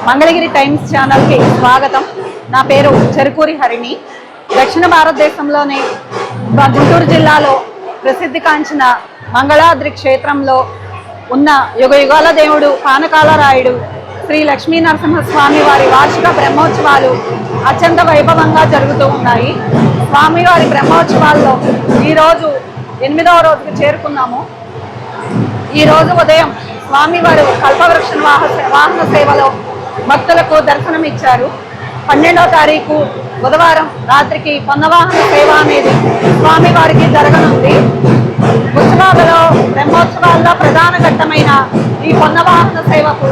Mangalagiri times ఛానల్కి స్వాగతం. నా పేరు చెరుకూరి హరిణి. దక్షిణ భారతదేశంలోని గుంటూరు జిల్లాలో ప్రసిద్ధి కాంచిన మంగళాద్రి క్షేత్రంలో ఉన్న యుగ యుగాల దేవుడు పానకాల రాయుడు శ్రీ లక్ష్మీ నరసింహస్వామి వారి వార్షిక బ్రహ్మోత్సవాలు అత్యంత వైభవంగా జరుగుతూ ఉన్నాయి. స్వామివారి బ్రహ్మోత్సవాల్లో ఈరోజు 8వ రోజుకు చేరుకున్నాము. ఈరోజు ఉదయం స్వామివారు కల్పవృక్ష వాహన సేవలో భక్తులకు దర్శనం ఇచ్చారు. 12వ తారీఖు బుధవారం రాత్రికి పొన్నవాహన సేవ అనేది స్వామివారికి జరగనుంది. ఉత్సవాలలో బ్రహ్మోత్సవాల్లో ప్రధాన ఘట్టమైన ఈ పొన్నవాహన సేవకు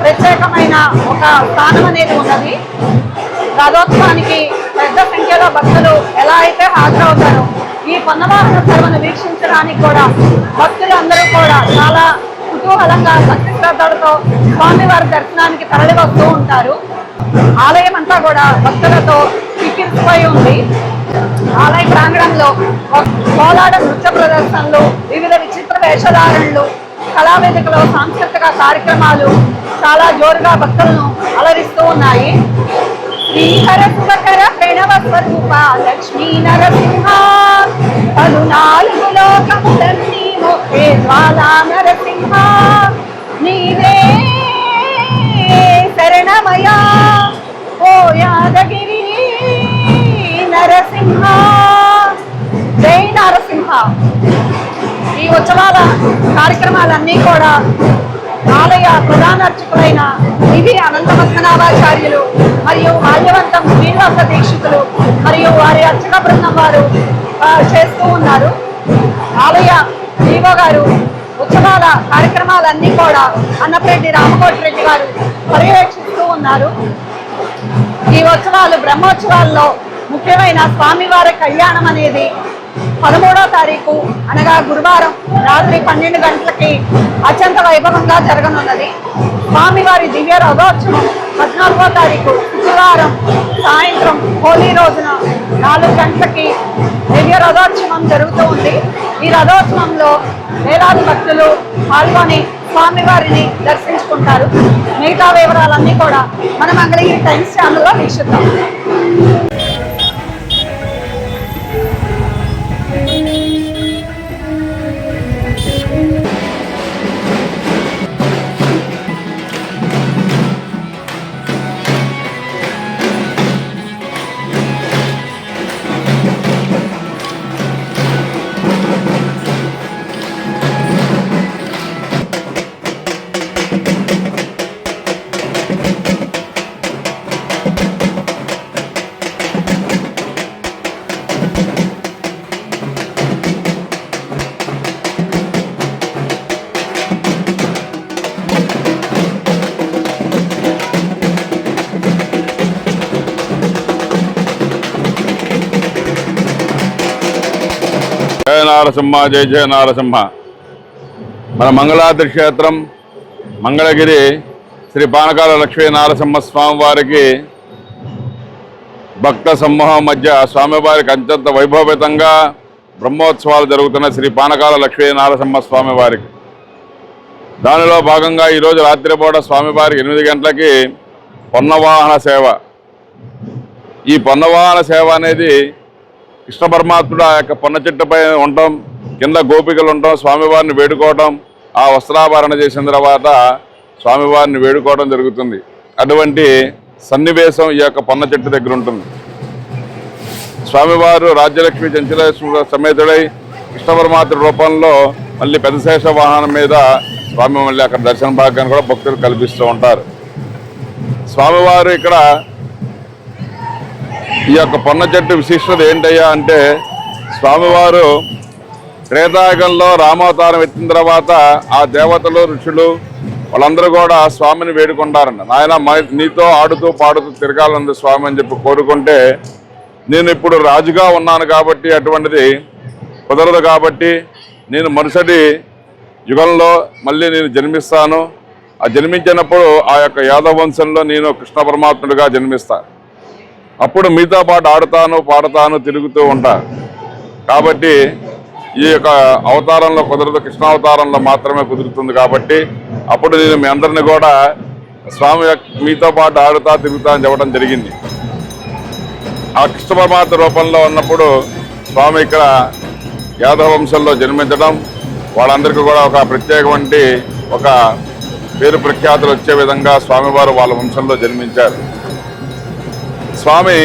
ప్రత్యేకమైన ఒక స్థానం అనేది ఉన్నది. రథోత్సవానికి పెద్ద సంఖ్యలో భక్తులు ఎలా అయితే హాజరవుతారో ఈ పొన్నవాహన సేవను వీక్షించడానికి కూడా భక్తులందరూ కూడా చాలా కుతూహలంగా భక్తి శ్రద్ధలతో స్వామివారి దర్శనానికి తరలి వస్తూ ఉంటారు. ఆలయం అంతా కూడా భక్తులతో కిక్కిరిసిపోయి ఉంది. ఆలయ ప్రాంగణంలో కోలాట నృత్య ప్రదర్శనలు, వివిధ విచిత్ర వేషధారణలు, కళావేదికలో సాంస్కృతిక కార్యక్రమాలు చాలా జోరుగా భక్తులను అలరిస్తూ ఉన్నాయి. శ్రీహర శుభకర ప్రణవ స్వరూప లక్ష్మీ నరసింహ పలునాలుగు లోకములన్నీ మోహే జ్వాలా నరసింహ నీవే శరణమయా ఓ యాదగిరి నరసింహ. జై నరసింహ. ఈ ఉత్సవాల కార్యక్రమాలన్నీ కూడా ఆలయ ప్రధాన అర్చకులైన ఇవి అనంతపద్మనాభాచార్యులు మరియు మాల్యవంతం శ్రీనివాస దీక్షితులు మరియు వారి అర్చక బృందం వారు చేస్తూ ఉన్నారు. ఆలయ ఈవో గారు ఉత్సవాల కార్యక్రమాలన్నీ కూడా అన్నపరెడ్డి రామకోటిరెడ్డి గారు పర్యవేక్షిస్తూ ఉన్నారు. ఈ ఉత్సవాలు బ్రహ్మోత్సవాల్లో ముఖ్యమైన స్వామివారి కళ్యాణం అనేది 13వ తారీఖు అనగా గురువారం రాత్రి 12 గంటలకి అత్యంత వైభవంగా జరగనున్నది. స్వామివారి దివ్య రథోత్సవం 14వ తారీఖు శుక్రవారం సాయంత్రం హోలీ రోజున 4 గంటలకి దివ్య రథోత్సవం జరుగుతూ ఉంది. ఈ రథోత్సవంలో వేలాది భక్తులు పాల్గొని స్వామివారిని దర్శించుకుంటారు. మిగతా వివరాలన్నీ కూడా మన మంగళగిరి టైమ్స్ ఛానల్లో వీక్షిద్దాం. జయ నారసింహ, జయ జయ నారసింహ. మన మంగళాద్రి క్షేత్రం మంగళగిరి శ్రీ పానకాల లక్ష్మీ నారసింహ స్వామి వారికి భక్త సమూహం మధ్య స్వామివారికి అత్యంత వైభవపేతంగా బ్రహ్మోత్సవాలు జరుగుతున్న శ్రీ పానకాల లక్ష్మీ నారసింహ స్వామి వారికి దానిలో భాగంగా ఈరోజు రాత్రిపూట స్వామివారికి 8 గంటలకి పొన్నవాహన సేవ. ఈ పొన్నవాహన సేవ అనేది కృష్ణ పరమాత్ముడు ఆ యొక్క పొన్న చెట్టుపై ఉండటం, కింద గోపికలు ఉండటం, స్వామివారిని వేడుకోవటం, ఆ వస్త్రాభరణ చేసిన తర్వాత స్వామివారిని వేడుకోవడం జరుగుతుంది. అటువంటి సన్నివేశం ఈ యొక్క పొన్న చెట్టు దగ్గర ఉంటుంది. స్వామివారు రాజ్యలక్ష్మి చంచలేశ్వర సమేతుడై కృష్ణ పరమాత్ముడి రూపంలో మళ్ళీ పెద్దశేష వాహనం మీద స్వామి మళ్ళీ అక్కడ దర్శన భాగ్యాన్ని కూడా భక్తులు కల్పిస్తూ ఉంటారు. స్వామివారు ఇక్కడ ఈ యొక్క పొన్న చెట్టు విశిష్టత ఏంటయ్యా అంటే, స్వామివారు త్రేతాయుగంలో రామావతారం ఎత్తిన తర్వాత ఆ దేవతలు ఋషులు వాళ్ళందరూ కూడా స్వామిని వేడుకుంటారంట. నాయన నీతో ఆడుతూ పాడుతూ తిరగాలంది స్వామి అని చెప్పి కోరుకుంటే, నేను ఇప్పుడు రాజుగా ఉన్నాను కాబట్టి అటువంటిది కుదరదు, కాబట్టి నేను మరుసటి యుగంలో మళ్ళీ నేను జన్మిస్తాను. ఆ జన్మించినప్పుడు ఆ యొక్క యాదవ వంశంలో నేను కృష్ణ పరమాత్ముడిగా జన్మిస్తాను. అప్పుడు మీతో పాటు ఆడుతాను, పాడుతాను, తిరుగుతూ ఉంటా. కాబట్టి ఈ యొక్క అవతారంలో కుదరదు, కృష్ణావతారంలో మాత్రమే కుదురుతుంది. కాబట్టి అప్పుడు నేను మీ అందరిని కూడా స్వామి మీతో పాటు ఆడుతా తిరుగుతా అని చెప్పడం జరిగింది. ఆ కృష్ణ పరమాత్మ రూపంలో ఉన్నప్పుడు స్వామి ఇక్కడ యాదవ వంశంలో జన్మించడం, వాళ్ళందరికీ కూడా ఒక ప్రత్యేకమైన ఒక పేరు ప్రఖ్యాతులు వచ్చే విధంగా స్వామివారు వాళ్ళ వంశంలో జన్మించారు. స్వామి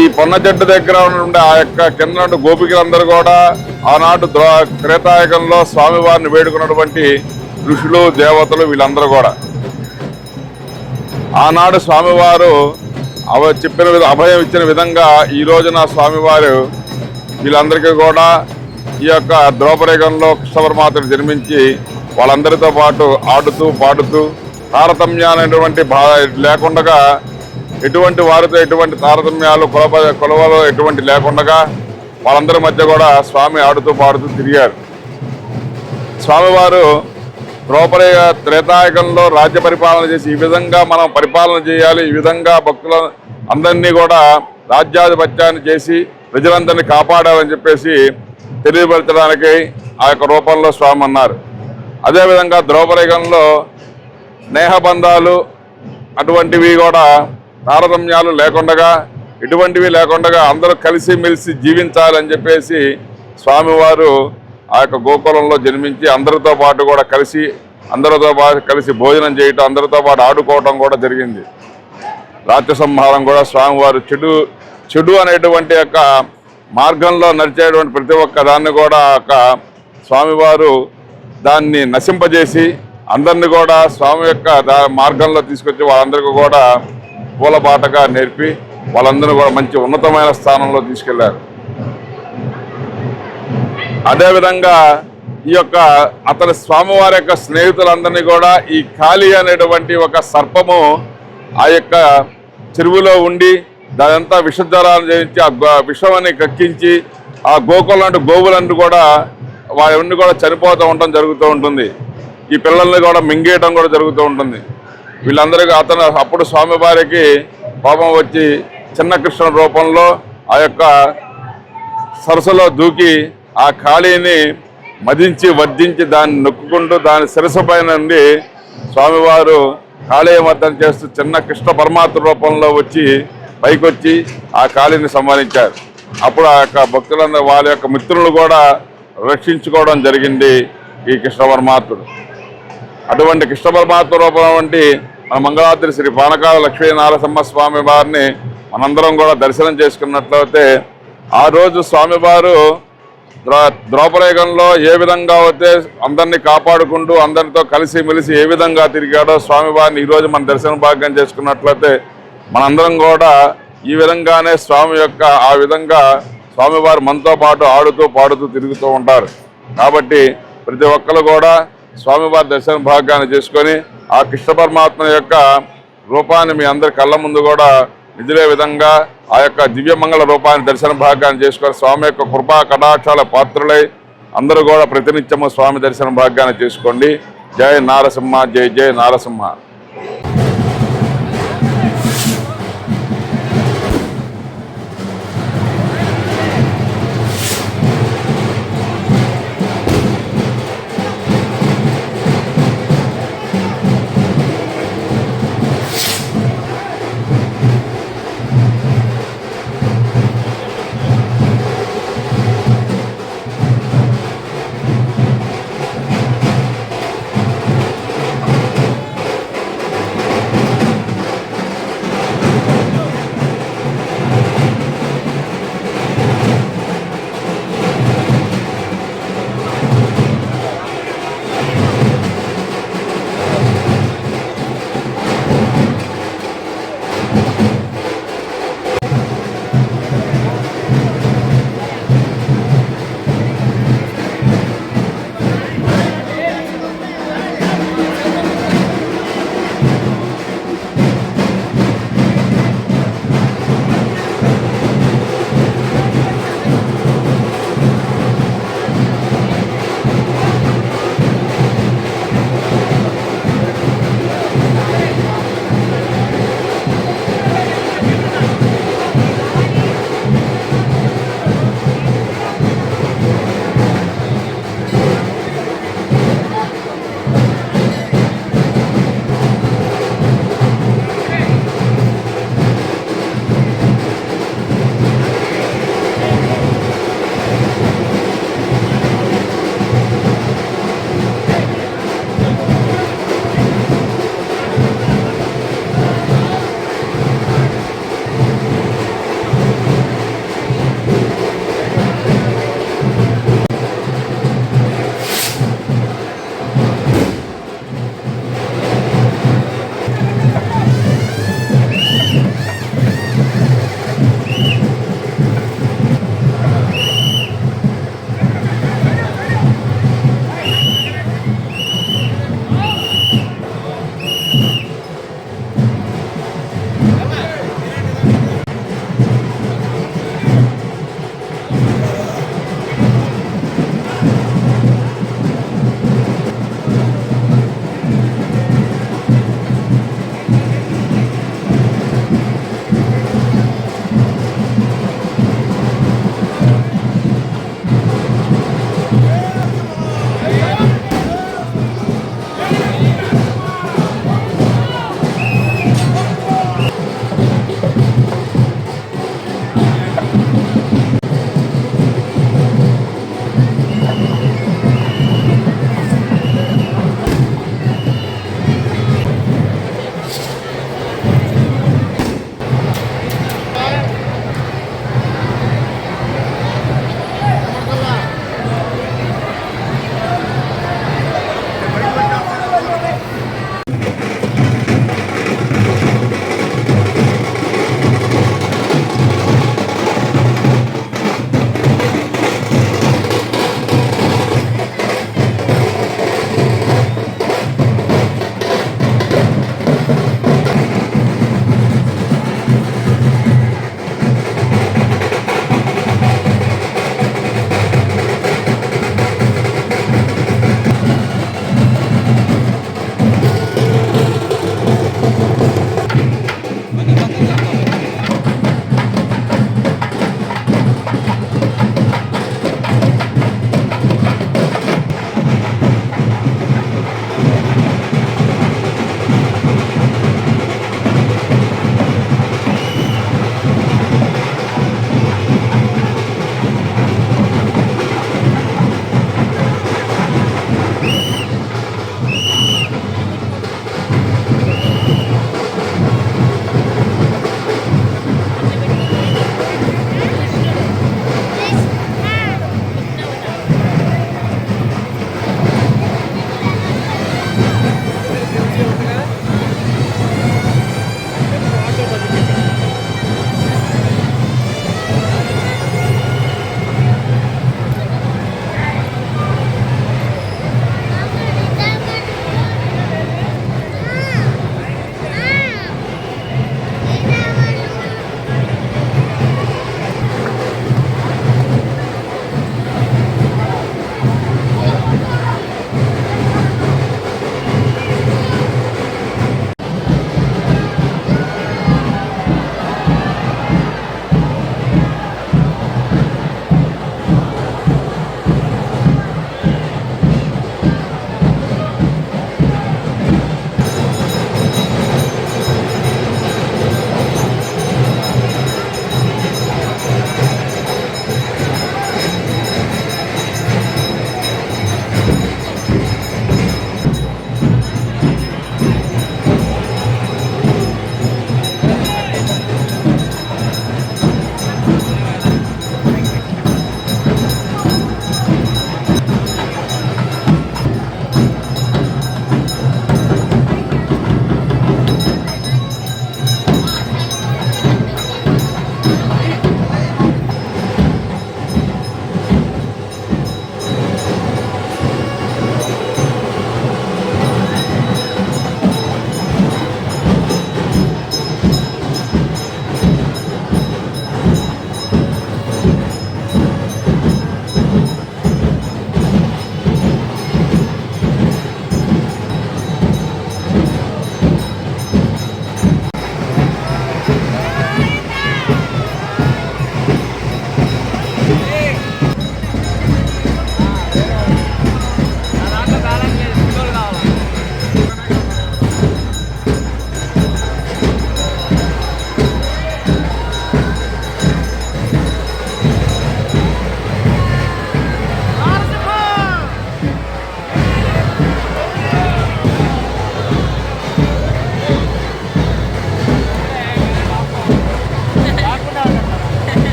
ఈ పొన్న చెట్టు దగ్గర ఉండే ఆ యొక్క కింద గోపికలందరూ కూడా ఆనాడు త్రేతాయుగంలో స్వామివారిని వేడుకున్నటువంటి ఋషులు దేవతలు వీళ్ళందరూ కూడా ఆనాడు స్వామివారు చెప్పిన అభయం ఇచ్చిన విధంగా ఈ రోజున స్వామివారు వీళ్ళందరికీ కూడా ఈ యొక్క ద్రౌపరేగంలో కృష్ణ పరమాత్మను జన్మించి వాళ్ళందరితో పాటు ఆడుతూ పాడుతూ తారతమ్యాలైనటువంటి లేకుండా ఎటువంటి వారితో ఎటువంటి తారతమ్యాలు కొలవలు ఎటువంటి లేకుండా వాళ్ళందరి మధ్య కూడా స్వామి ఆడుతూ పాడుతూ తిరిగారు. స్వామివారు త్రేతాయుగంలో రాజ్య పరిపాలన చేసి ఈ విధంగా మనం పరిపాలన చేయాలి, ఈ విధంగా భక్తుల అందరినీ కూడా రాజ్యాధిపత్యాన్ని చేసి ప్రజలందరినీ కాపాడాలని చెప్పేసి తెలియపరచడానికి ఆ యొక్క రూపంలో స్వామి అన్నారు. అదేవిధంగా ద్రౌపరేగంలో స్నేహబంధాలు అటువంటివి కూడా తారతమ్యాలు లేకుండా ఎటువంటివి లేకుండా అందరూ కలిసిమెలిసి జీవించాలని చెప్పేసి స్వామివారు ఆ యొక్క గోకులంలో జన్మించి అందరితో పాటు కూడా కలిసి భోజనం చేయటం, అందరితో పాటు ఆడుకోవటం కూడా జరిగింది. రాత్రి సంహారం కూడా స్వామివారు చెడు అనేటువంటి యొక్క మార్గంలో నడిచేటువంటి ప్రతి ఒక్క దాన్ని కూడా స్వామివారు దాన్ని నశింపజేసి అందరినీ కూడా స్వామి యొక్క మార్గంలో తీసుకొచ్చి వాళ్ళందరికీ కూడా పూలబాటగా నేర్పి వాళ్ళందరూ కూడా మంచి ఉన్నతమైన స్థానంలో తీసుకెళ్లారు. అదేవిధంగా ఈ యొక్క అతని స్వామివారి యొక్క స్నేహితులందరినీ కూడా ఈ కాళీ అనేటువంటి ఒక సర్పము ఆ యొక్క చెరువులో ఉండి దానంతా విషజ్వరాలు చేయించి ఆ విషాన్ని కక్కించి ఆ గోకులంటూ గోవులన్నీ కూడా వారివన్నీ కూడా చనిపోతూ ఉండటం జరుగుతూ ఉంటుంది. ఈ పిల్లల్ని కూడా మింగేయడం కూడా జరుగుతూ ఉంటుంది. వీళ్ళందరికీ అప్పుడు స్వామివారికి కోపం వచ్చి చిన్న కృష్ణ రూపంలో ఆ యొక్క సరస్సులో దూకి ఆ ఖాళీని మదించి వర్ధించి దాన్ని నొక్కుంటూ దాని శిరస్సు పైన నుండి స్వామివారు కాళీయమర్దన చేస్తూ చిన్న కృష్ణ పరమాత్మ రూపంలో వచ్చి పైకొచ్చి ఆ ఖాళీని సంహరించారు. అప్పుడు ఆ యొక్క భక్తులందరూ వాళ్ళ యొక్క మిత్రులు కూడా రక్షించుకోవడం జరిగింది ఈ కృష్ణ పరమాత్ముడు. అటువంటి కృష్ణ పరమాత్మ రూపం వంటి మన మంగళాద్రి శ్రీ పానకాల లక్ష్మీనారసింహ స్వామి వారిని మనందరం కూడా దర్శనం చేసుకున్నట్లయితే ఆ రోజు స్వామివారు ద్రౌపరేగంలో ఏ విధంగా అయితే అందరినీ కాపాడుకుంటూ అందరితో కలిసిమెలిసి ఏ విధంగా తిరిగాడో స్వామివారిని ఈరోజు మన దర్శన భాగ్యం చేసుకున్నట్లయితే మనందరం కూడా ఈ విధంగానే స్వామి యొక్క ఆ విధంగా స్వామివారు మనతో పాటు ఆడుతూ పాడుతూ తిరుగుతూ ఉంటారు. కాబట్టి ప్రతి ఒక్కరు కూడా స్వామివారి దర్శన భాగ్యాన్ని చేసుకొని ఆ కృష్ణ పరమాత్మ యొక్క రూపాన్ని మీ అందరి కళ్ళ ముందు కూడా నిధిలే విధంగా ఆ యొక్క దివ్యమంగళ రూపాన్ని దర్శన భాగ్యాన్ని చేసుకొని స్వామి యొక్క కృపా కటాక్షాల పాత్రులై అందరూ కూడా ప్రతినిత్యము స్వామి దర్శన భాగ్యాన్ని చేసుకోండి. జై నారసింహ, జై జై నారసింహ.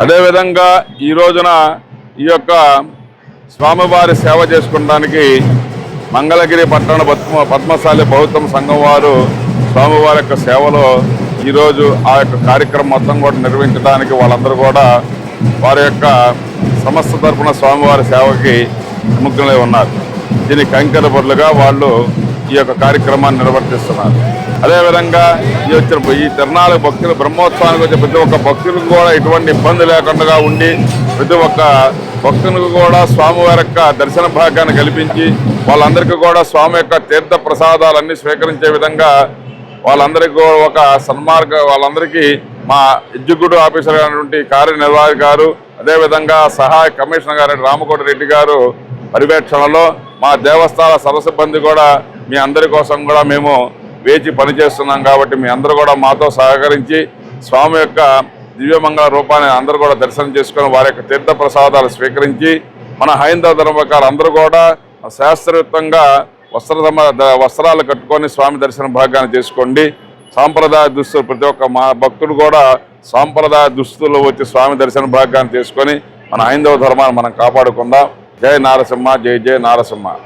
అదేవిధంగా ఈ రోజున ఈ యొక్క స్వామివారి సేవ చేసుకోవడానికి మంగళగిరి పట్టణ పద్మశాలి బౌద్ధం సంఘం వారు స్వామివారి యొక్క సేవలో ఈరోజు ఆ యొక్క కార్యక్రమం మొత్తం కూడా నిర్వహించడానికి వాళ్ళందరూ కూడా వారి యొక్క సంస్థ తరఫున స్వామివారి సేవకి నిమగ్నమై ఉన్నారు. దీనికి కంకరబొర్లుగా వాళ్ళు ఈ యొక్క కార్యక్రమాన్ని నిర్వర్తిస్తున్నారు. అదేవిధంగా ఈ తిరునాళ్ళ భక్తులు బ్రహ్మోత్సవానికి వచ్చే ప్రతి ఒక్క భక్తులకు కూడా ఎటువంటి ఇబ్బంది లేకుండా ఉండి ప్రతి ఒక్క భక్తులకు కూడా స్వామివారి యొక్క దర్శన భాగ్యాన్ని కల్పించి వాళ్ళందరికీ కూడా స్వామి యొక్క తీర్థ ప్రసాదాలన్నీ స్వీకరించే విధంగా వాళ్ళందరికీ కూడా ఒక వాళ్ళందరికీ మా ఎగ్జిక్యూటివ్ ఆఫీసర్ అయినటువంటి కార్యనిర్వాహక గారు, అదేవిధంగా సహాయ కమిషనర్ గారు రామకోటి రెడ్డి గారు పర్యవేక్షణలో మా దేవస్థాన సర్వసిబ్బంది కూడా మీ అందరి కోసం కూడా మేము వేచి పనిచేస్తున్నాం. కాబట్టి మీ అందరూ కూడా మాతో సహకరించి స్వామి యొక్క దివ్యమంగళ రూపాన్ని అందరూ కూడా దర్శనం చేసుకొని వారి యొక్క తీర్థ ప్రసాదాలు స్వీకరించి మన హైందవ ధర్మకారు అందరూ కూడా శాస్త్రయుక్తంగా వస్త్రాలు కట్టుకొని స్వామి దర్శన భాగ్యాన్ని చేసుకోండి. సాంప్రదాయ దుస్తులు ప్రతి ఒక్క మా భక్తుడు కూడా సాంప్రదాయ దుస్తులు వచ్చి స్వామి దర్శన భాగ్యాన్ని చేసుకొని మన హైందవ ధర్మాన్ని మనం కాపాడుకుందాం. జై నారసింహ, జై జై నారసింహ.